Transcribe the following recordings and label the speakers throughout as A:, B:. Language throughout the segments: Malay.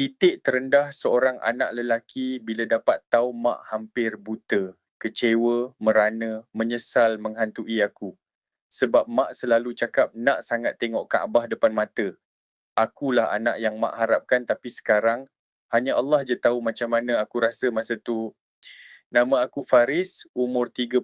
A: Titik terendah seorang anak lelaki bila dapat tahu mak hampir buta, kecewa, merana, menyesal menghantui aku. Sebab mak selalu cakap nak sangat tengok Kaabah depan mata. Akulah anak yang mak harapkan tapi sekarang hanya Allah je tahu macam mana aku rasa masa tu. Nama aku Faris, umur 34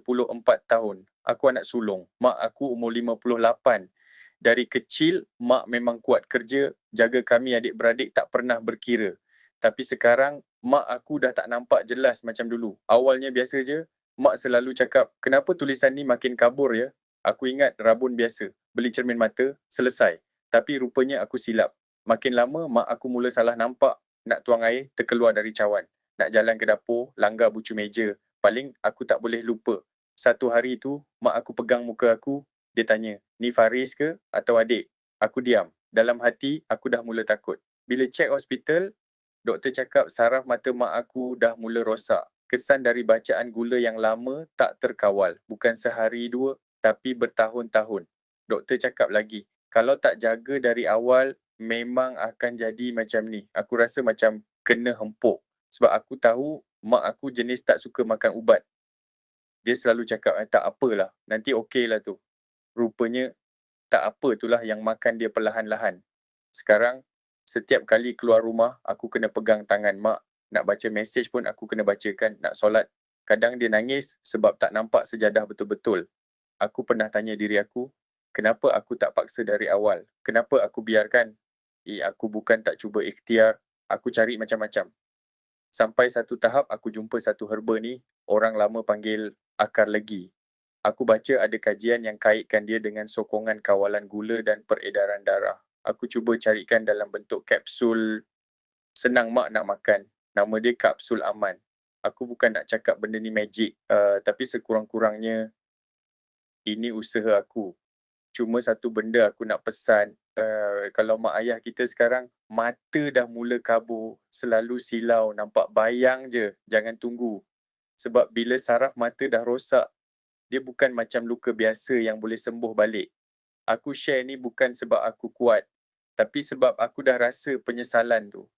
A: tahun. Aku anak sulung. Mak aku umur 58. Dari kecil, mak memang kuat kerja, jaga kami adik-beradik tak pernah berkira. Tapi sekarang, mak aku dah tak nampak jelas macam dulu. Awalnya biasa je, mak selalu cakap, kenapa tulisan ni makin kabur ya? Aku ingat rabun biasa, beli cermin mata, selesai. Tapi rupanya aku silap. Makin lama, mak aku mula salah nampak, nak tuang air, terkeluar dari cawan. Nak jalan ke dapur, langgar bucu meja. Paling aku tak boleh lupa. Satu hari tu, mak aku pegang muka aku, dia tanya, ni Faris ke atau adik? Aku diam. Dalam hati, aku dah mula takut. Bila cek hospital, doktor cakap saraf mata mak aku dah mula rosak. Kesan dari bacaan gula yang lama tak terkawal. Bukan sehari dua, tapi bertahun-tahun. Doktor cakap lagi, kalau tak jaga dari awal, memang akan jadi macam ni. Aku rasa macam kena hempuk. Sebab aku tahu mak aku jenis tak suka makan ubat. Dia selalu cakap, tak apalah, nanti okey lah tu. Rupanya tak apa itulah yang makan dia perlahan-lahan. Sekarang, setiap kali keluar rumah, aku kena pegang tangan mak. Nak baca mesej pun aku kena bacakan, nak solat. Kadang dia nangis sebab tak nampak sejadah betul-betul. Aku pernah tanya diri aku, kenapa aku tak paksa dari awal? Kenapa aku biarkan? Aku bukan tak cuba ikhtiar, aku cari macam-macam. Sampai satu tahap aku jumpa satu herba ni, orang lama panggil akar legi. Aku baca ada kajian yang kaitkan dia dengan sokongan kawalan gula dan peredaran darah. Aku cuba carikan dalam bentuk kapsul, senang mak nak makan. Nama dia kapsul aman. Aku bukan nak cakap benda ni magic, tapi sekurang-kurangnya ini usaha aku. Cuma satu benda aku nak pesan, kalau mak ayah kita sekarang mata dah mula kabur, selalu silau, nampak bayang je, jangan tunggu. Sebab bila saraf mata dah rosak, dia bukan macam luka biasa yang boleh sembuh balik. Aku share ni bukan sebab aku kuat, tapi sebab aku dah rasa penyesalan tu.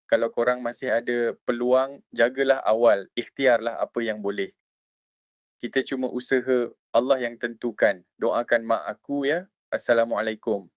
A: Kalau korang masih ada peluang, jagalah awal, ikhtiarlah apa yang boleh. Kita cuma usaha, Allah yang tentukan. Doakan mak aku ya. Assalamualaikum.